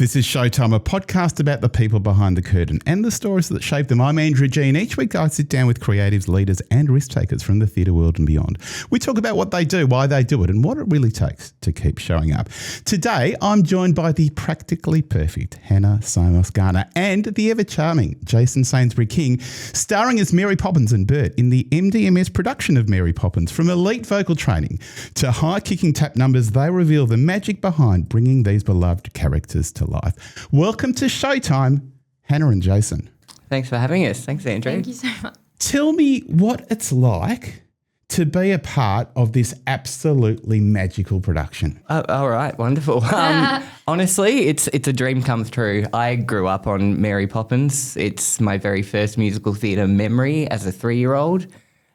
This is Showtime, a podcast about the people behind the curtain and the stories that shape them. I'm Andrew G, and each week I sit down with creatives, leaders and risk takers from the theatre world and beyond. We talk about what they do, why they do it, and what it really takes to keep showing up. Today, I'm joined by the practically perfect Hannah Simos Garner and the ever-charming Jason Sainsbury King, starring as Mary Poppins and Bert in the MDMS production of Mary Poppins. From elite vocal training to high-kicking tap numbers, they reveal the magic behind bringing these beloved characters to life. Welcome to Showtime, Hannah and Jason. Thanks for having us. Thanks, Andrew. Thank you so much. Tell me what it's like to be a part of this absolutely magical production. All right, wonderful. Honestly, it's a dream come true. I grew up on Mary Poppins. It's my very first musical theatre memory as a 3-year-old,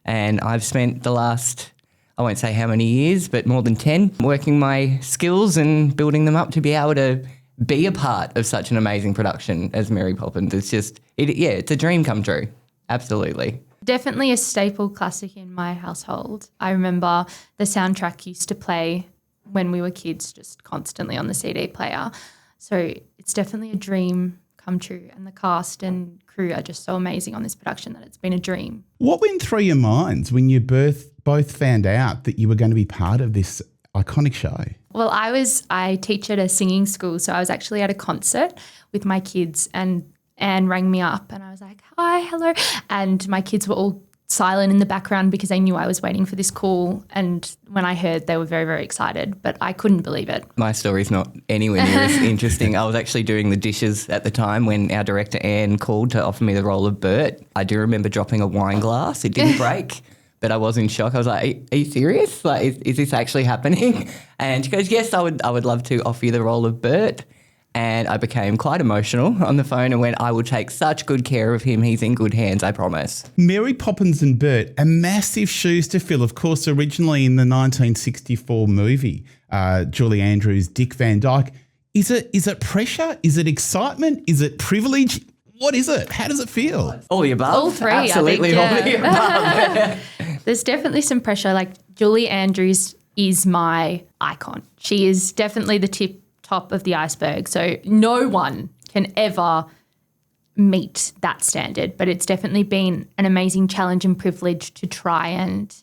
and I've spent the last, I won't say how many years, but more than 10, working my skills and building them up to be able to be a part of such an amazing production as Mary Poppins. It's just, it's a dream come true. Absolutely. Definitely a staple classic in my household. I remember the soundtrack used to play when we were kids, just constantly on the CD player. So it's definitely a dream come true, and the cast and crew are just so amazing on this production that it's been a dream. What went through your minds when you both found out that you were going to be part of this iconic show? Well, I teach at a singing school, so I was actually at a concert with my kids, and Anne rang me up and I was like, hi, hello. And my kids were all silent in the background because they knew I was waiting for this call. And when I heard, they were very, very excited, but I couldn't believe it. My story's not anywhere near as interesting. I was actually doing the dishes at the time when our director Anne called to offer me the role of Bert. I do remember dropping a wine glass. It didn't break. But I was in shock. I was like, are you serious? Like, is this actually happening? And she goes, yes, I would love to offer you the role of Bert. And I became quite emotional on the phone and went, I will take such good care of him. He's in good hands, I promise. Mary Poppins and Bert are massive shoes to fill. Of course, originally in the 1964 movie, Julie Andrews, Dick Van Dyke. Is it pressure? Is it excitement? Is it privilege? What is it? How does it feel? All the above. All three, Absolutely, I think, yeah. all the above. There's definitely some pressure. Like, Julie Andrews is my icon. She is definitely the top of the iceberg. So no one can ever meet that standard. But it's definitely been an amazing challenge and privilege to try and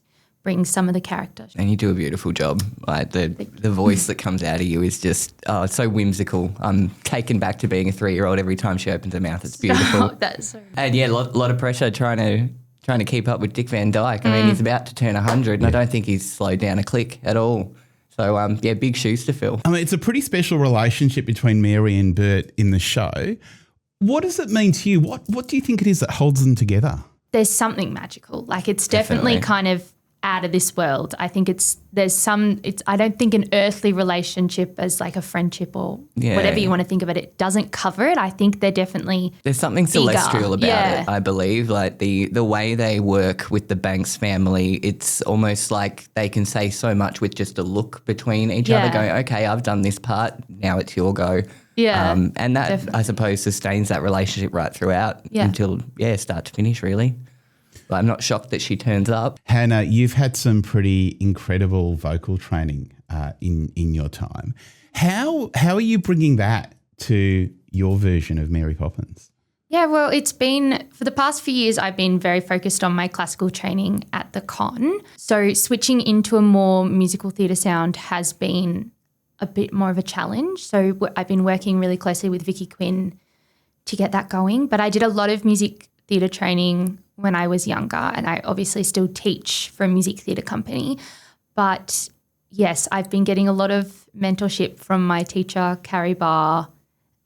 bring some of the characters. And you do a beautiful job. Like the voice that comes out of you is just it's so whimsical. I'm taken back to being a 3-year-old every time she opens her mouth. It's beautiful. That's so and yeah, a lot of pressure trying to keep up with Dick Van Dyke. I mean, he's about to turn 100 and I don't think he's slowed down a click at all. So, big shoes to fill. I mean, it's a pretty special relationship between Mary and Bert in the show. What does it mean to you? What do you think it is that holds them together? There's something magical. Like, it's definitely kind of out of this world. I think I don't think an earthly relationship as like a friendship or whatever you want to think of it, it doesn't cover it. I think there's something celestial about it, I believe. Like the way they work with the Banks family, it's almost like they can say so much with just a look between each other going, okay, I've done this part, now it's your go. Yeah. And that, definitely. I suppose, sustains that relationship right throughout until, start to finish, really. But I'm not shocked that she turns up. Hannah, you've had some pretty incredible vocal training in your time. How are you bringing that to your version of Mary Poppins? Yeah, well, it's been, for the past few years, I've been very focused on my classical training at the Con. So switching into a more musical theatre sound has been a bit more of a challenge. So I've been working really closely with Vicky Quinn to get that going. But I did a lot of music theatre training when I was younger, and I obviously still teach for a music theatre company. But yes, I've been getting a lot of mentorship from my teacher, Carrie Barr,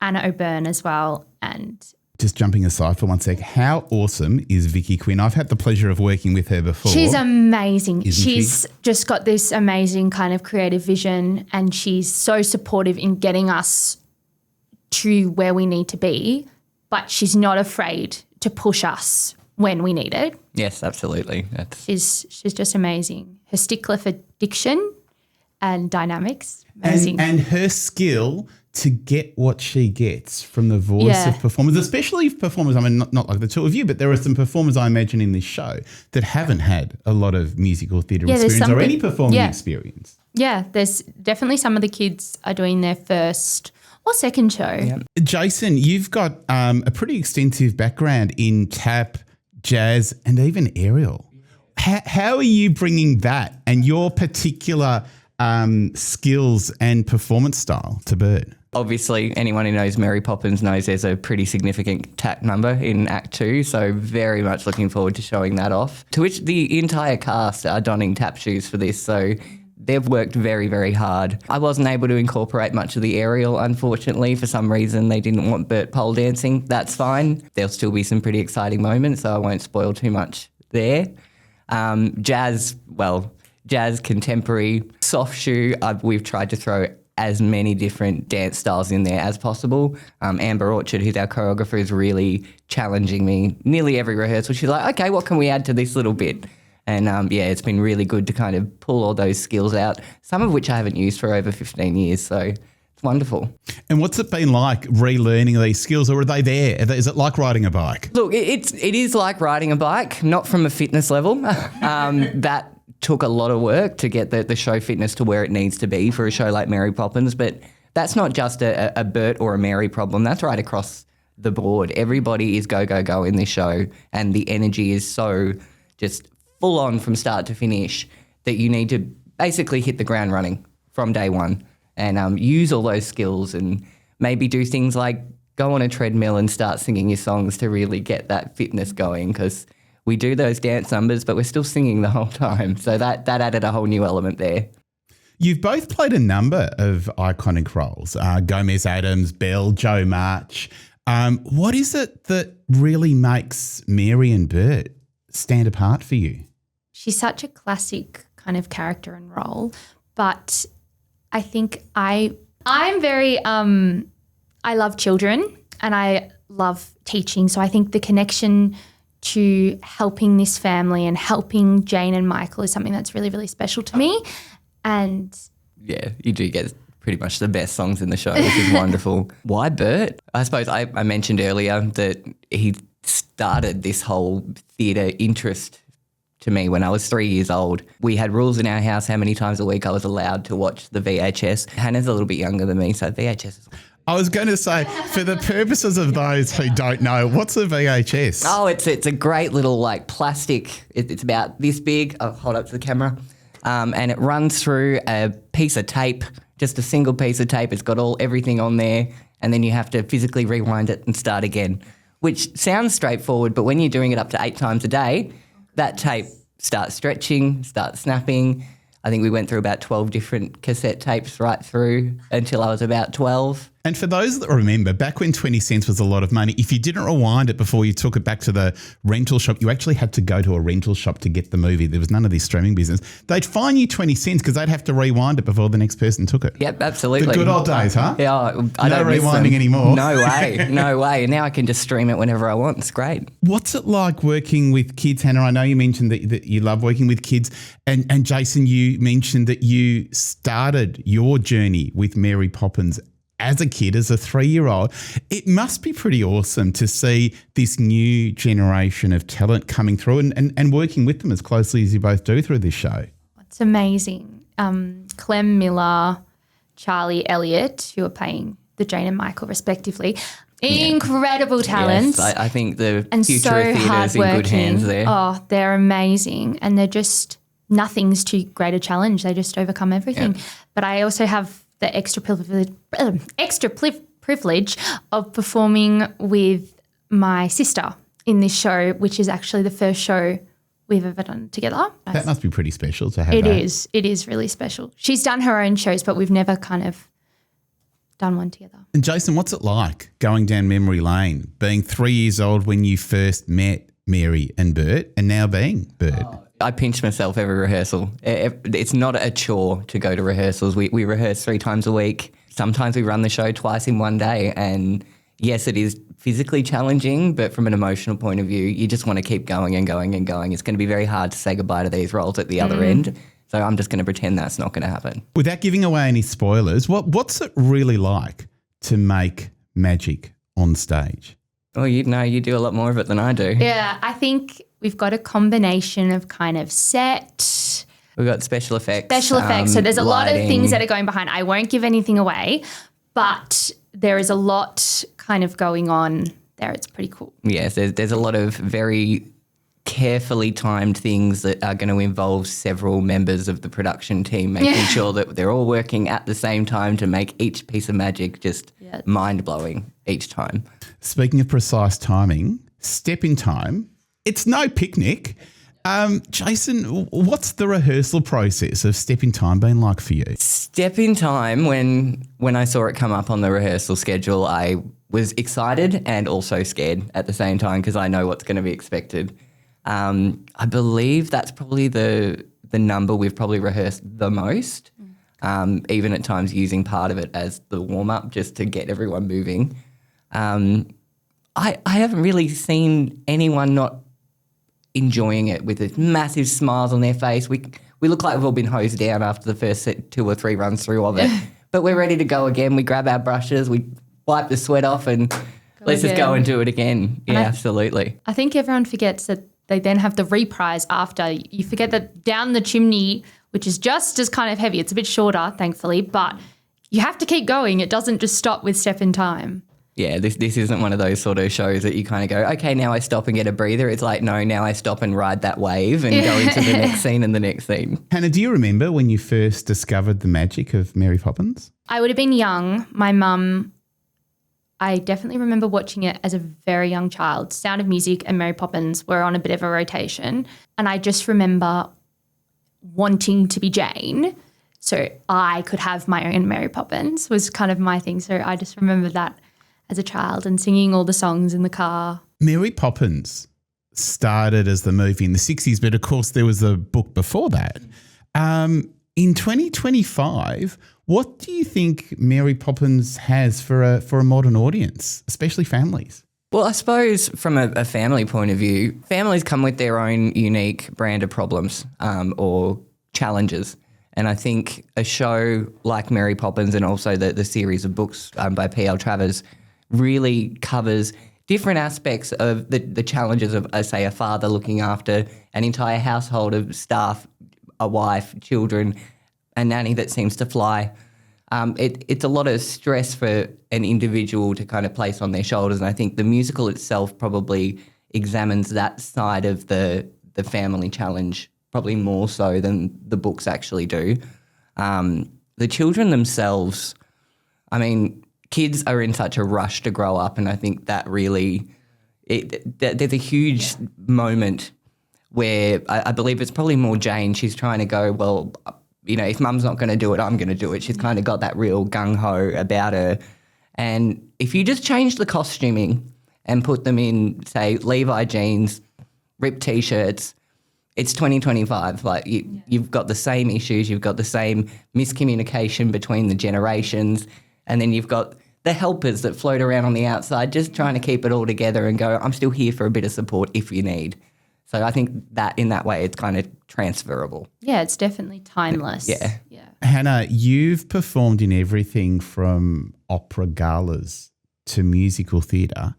Anna O'Byrne as well. And just jumping aside for one sec, how awesome is Vicky Quinn? I've had the pleasure of working with her before. She's amazing. She's just got this amazing kind of creative vision, and she's so supportive in getting us to where we need to be, but she's not afraid to push us when we need it. Yes, absolutely. She's just amazing. Her stickler for diction and dynamics, amazing. And her skill to get what she gets from the voice of performers, especially performers, I mean, not like the two of you, but there are some performers I imagine in this show that haven't had a lot of musical theatre experience or any performing experience. Yeah, there's definitely some of the kids are doing their first or second show. Yeah. Jason, you've got a pretty extensive background in tap, jazz, and even aerial. How are you bringing that and your particular skills and performance style to Bert? Obviously, anyone who knows Mary Poppins knows there's a pretty significant tap number in Act 2, so very much looking forward to showing that off. To which the entire cast are donning tap shoes for this, so they've worked very, very hard. I wasn't able to incorporate much of the aerial, unfortunately. For some reason, they didn't want Bert pole dancing. That's fine. There'll still be some pretty exciting moments, so I won't spoil too much there. Jazz, contemporary, soft shoe, we've tried to throw as many different dance styles in there as possible. Amber Orchard, who's our choreographer, is really challenging me nearly every rehearsal. She's like, okay, what can we add to this little bit? And it's been really good to kind of pull all those skills out, some of which I haven't used for over 15 years. So it's wonderful. And what's it been like relearning these skills, or are they there? Is it like riding a bike? Look, it is like riding a bike, not from a fitness level. That took a lot of work to get the show fitness to where it needs to be for a show like Mary Poppins. But that's not just a Bert or a Mary problem. That's right across the board. Everybody is go, go, go in this show, and the energy is so just full on from start to finish that you need to basically hit the ground running from day one and use all those skills and maybe do things like go on a treadmill and start singing your songs to really get that fitness going, because we do those dance numbers, but we're still singing the whole time. So that added a whole new element there. You've both played a number of iconic roles, Gomez Adams, Belle, Jo March. What is it that really makes Mary and Bert stand apart for you? She's such a classic kind of character and role, but I think I'm very I love children and I love teaching. So I think the connection to helping this family and helping Jane and Michael is something that's really, really special to me. And yeah, you do get pretty much the best songs in the show, which is wonderful. Why Bert? I suppose I mentioned earlier that he started this whole theatre interest to me when I was 3 years old. We had rules in our house how many times a week I was allowed to watch the VHS. Hannah's a little bit younger than me, so VHS is... I was going to say, for the purposes of those who don't know, what's a VHS? Oh, it's a great little like plastic. It's about this big. I'll hold up to the camera. And it runs through a piece of tape, just a single piece of tape. It's got everything on there, and then you have to physically rewind it and start again, which sounds straightforward, but when you're doing it up to 8 times a day, that tape starts stretching, starts snapping. I think we went through about 12 different cassette tapes right through until I was about 12. And for those that remember, back when 20 cents was a lot of money, if you didn't rewind it before you took it back to the rental shop, you actually had to go to a rental shop to get the movie. There was none of this streaming business. They'd fine you 20 cents because they'd have to rewind it before the next person took it. Yep, absolutely. The good old days, huh? Yeah, I don't miss rewinding them anymore. No way, no way. And now I can just stream it whenever I want. It's great. What's it like working with kids, Hannah? I know you mentioned that you love working with kids. And Jason, you mentioned that you started your journey with Mary Poppins as a kid, as a 3-year-old. It must be pretty awesome to see this new generation of talent coming through and working with them as closely as you both do through this show. It's amazing. Clem Miller, Charlie Elliott, who are playing the Jane and Michael respectively. Incredible talent. Yes, I think the and future so of theatre is in good hands there. Oh, they're amazing. And they're just, nothing's too great a challenge. They just overcome everything. Yeah. But I also have the extra privilege of performing with my sister in this show, which is actually the first show we've ever done together. That must be pretty special to have. It is really special. She's done her own shows, but we've never kind of done one together. And Jason, what's it like going down memory lane, being 3 years old when you first met Mary and Bert, and now being Bert? I pinch myself every rehearsal. It's not a chore to go to rehearsals. We rehearse 3 times a week. Sometimes we run the show twice in one day. And yes, it is physically challenging, but from an emotional point of view, you just want to keep going and going and going. It's going to be very hard to say goodbye to these roles at the other end. So I'm just going to pretend that's not going to happen. Without giving away any spoilers, what's it really like to make magic on stage? Oh, you do a lot more of it than I do. Yeah, I think we've got a combination of kind of set. We've got special effects. So there's a lot of lighting. things that are going behind. I won't give anything away, but there is a lot kind of going on there. It's pretty cool. Yes, there's a lot of very carefully timed things that are going to involve several members of the production team, making sure that they're all working at the same time to make each piece of magic just mind-blowing each time. Speaking of precise timing, step in time, it's no picnic. Jason, what's the rehearsal process of Step in Time been like for you? Step in Time, when I saw it come up on the rehearsal schedule, I was excited and also scared at the same time because I know what's going to be expected. I believe that's probably the number we've probably rehearsed the most, even at times using part of it as the warm-up just to get everyone moving. I haven't really seen anyone not enjoying it with the massive smiles on their face. We look like we've all been hosed down after the first 2 or 3 runs through of it, but we're ready to go again. We grab our brushes, we wipe the sweat off and let's just go and do it again. Yeah, absolutely. I think everyone forgets that they then have the reprise after. You forget that Down the Chimney, which is just as kind of heavy, it's a bit shorter, thankfully, but you have to keep going. It doesn't just stop with Step in Time. Yeah, this isn't one of those sort of shows that you kind of go, okay, now I stop and get a breather. It's like, no, now I stop and ride that wave and go into the next scene and the next scene. Hannah, do you remember when you first discovered the magic of Mary Poppins? I would have been young. My mum, I definitely remember watching it as a very young child. Sound of Music and Mary Poppins were on a bit of a rotation. And I just remember wanting to be Jane so I could have my own Mary Poppins was kind of my thing. So I just remember that as a child and singing all the songs in the car. Mary Poppins started as the movie in the 60s, but of course there was a book before that. In 2025, what do you think Mary Poppins has for a modern audience, especially families? Well, I suppose from a family point of view, families come with their own unique brand of problems or challenges. And I think a show like Mary Poppins and also the series of books by P.L. Travers really covers different aspects of the challenges of, say, a father looking after an entire household of staff, a wife, children, a nanny that seems to fly. It's a lot of stress for an individual to kind of place on their shoulders, and I think the musical itself probably examines that side of the family challenge probably more so than the books actually do. The children themselves, I mean, kids are in such a rush to grow up, and I think that really there's a huge moment where I believe it's probably more Jane. She's trying to go, well, you know, if mum's not going to do it, I'm going to do it. She's kind of got that real gung-ho about her. And if you just change the costuming and put them in, say, Levi jeans, ripped T-shirts, it's 2025. Like you've got the same issues, you've got the same miscommunication between the generations, and then you've got the helpers that float around on the outside just trying to keep it all together and go, I'm still here for a bit of support if you need. So I think that in that way it's kind of transferable. Yeah, it's definitely timeless. Yeah. Hannah, you've performed in everything from opera galas to musical theatre.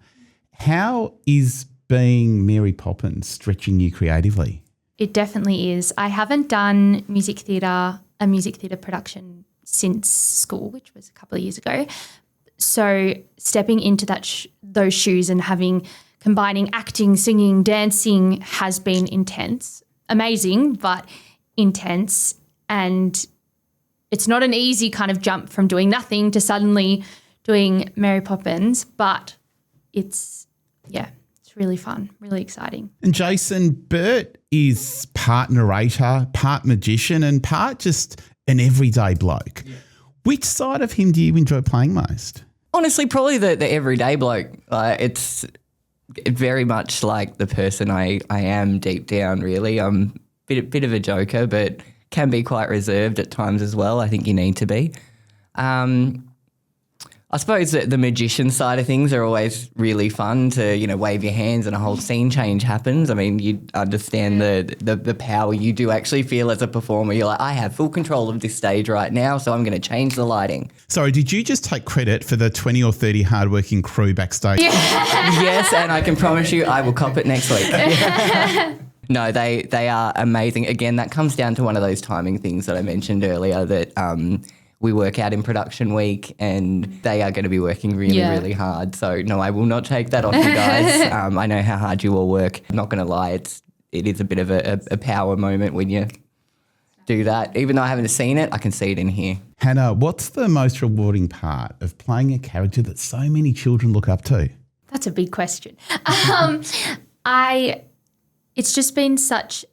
How is being Mary Poppins stretching you creatively? It definitely is. I haven't done a music theatre production since school, which was a couple of years ago. So stepping into those shoes and combining acting, singing, dancing has been intense. Amazing, but intense. And it's not an easy kind of jump from doing nothing to suddenly doing Mary Poppins, but it's really fun, really exciting. And Jason, Bert is part narrator, part magician, and part just an everyday bloke. Yeah. Which side of him do you enjoy playing most? Honestly, probably the everyday bloke. It's very much like the person I am deep down, really. I'm a bit of a joker, but can be quite reserved at times as well. I think you need to be. I suppose that the magician side of things are always really fun to, wave your hands and a whole scene change happens. I mean, you understand the power you do actually feel as a performer. You're like, I have full control of this stage right now, so I'm going to change the lighting. Sorry, did you just take credit for the 20 or 30 hardworking crew backstage? Yeah. Yes, and I can promise you I will cop it next week. No, they are amazing. Again, that comes down to one of those timing things that I mentioned earlier that we work out in production week and they are going to be working really, really hard. So no, I will not take that off you guys. I know how hard you all work. I'm not going to lie. It is a bit of a power moment when you do that. Even though I haven't seen it, I can see it in here. Hannah, what's the most rewarding part of playing a character that so many children look up to? That's a big question. It's just been such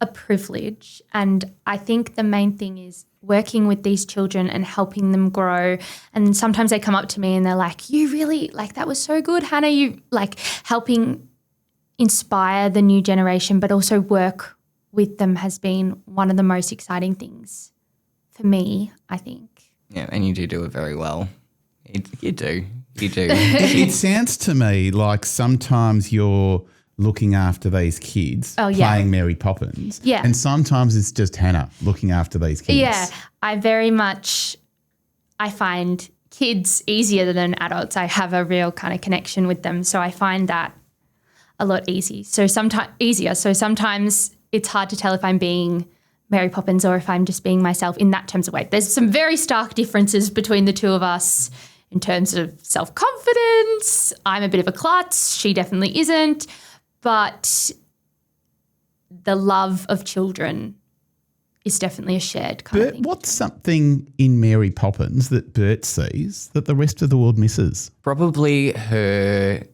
a privilege, and I think the main thing is working with these children and helping them grow. And sometimes they come up to me and they're like, you really, like, that was so good, Hannah. You, like, helping inspire the new generation, but also work with them has been one of the most exciting things for me, I think. Yeah, and you do it very well. You do. It sounds to me like sometimes you're looking after these kids, playing Mary Poppins. Yeah. And sometimes it's just Hannah looking after these kids. Yeah, I find kids easier than adults. I have a real kind of connection with them. So I find that a lot easier. So sometimes it's hard to tell if I'm being Mary Poppins or if I'm just being myself in that terms of way. There's some very stark differences between the two of us in terms of self-confidence. I'm a bit of a klutz. She definitely isn't. But the love of children is definitely a shared kind of thing. What's something in Mary Poppins that Bert sees that the rest of the world misses? Probably her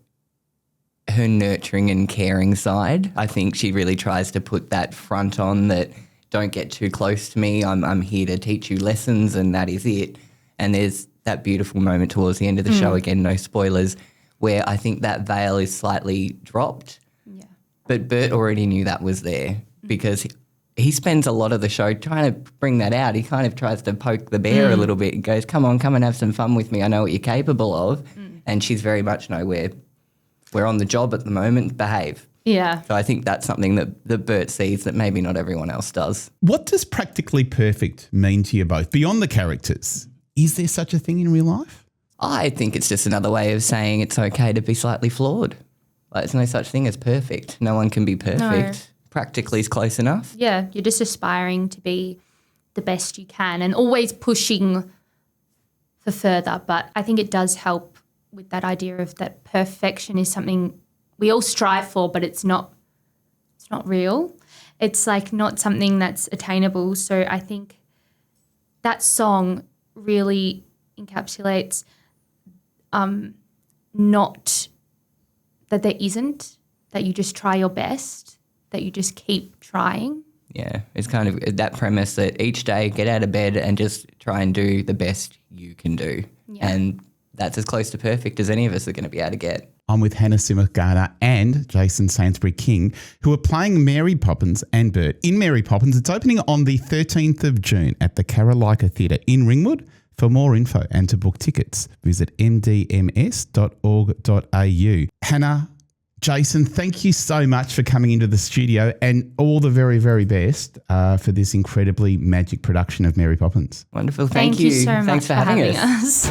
nurturing and caring side. I think she really tries to put that front on that don't get too close to me. I'm here to teach you lessons and that is it. And there's that beautiful moment towards the end of the show, again, no spoilers, where I think that veil is slightly dropped. Yeah. But Bert already knew that was there because he spends a lot of the show trying to bring that out. He kind of tries to poke the bear a little bit and goes, come on, come and have some fun with me. I know what you're capable of. And she's very much, no, we're on the job at the moment, behave. Yeah. So I think that's something that Bert sees that maybe not everyone else does. What does practically perfect mean to you both? Beyond the characters, is there such a thing in real life? I think it's just another way of saying it's okay to be slightly flawed. Like, there's no such thing as perfect. No one can be perfect. No. Practically is close enough. Yeah, you're just aspiring to be the best you can and always pushing for further. But I think it does help with that idea of that perfection is something we all strive for, but it's not real. It's like not something that's attainable. So I think that song really encapsulates not that there isn't, that you just try your best, that you just keep trying. Yeah, it's kind of that premise that each day get out of bed and just try and do the best you can do. Yeah. And that's as close to perfect as any of us are going to be able to get. I'm with Hannah Simos Garner and Jason Sainsbury King, who are playing Mary Poppins and Bert in Mary Poppins. It's opening on the 13th of June at the Karralyka Theatre in Ringwood. For more info and to book tickets, visit mdms.org.au. Hannah, Jason, thank you so much for coming into the studio and all the very, very best for this incredibly magic production of Mary Poppins. Wonderful. Thank you so much Thanks for having us.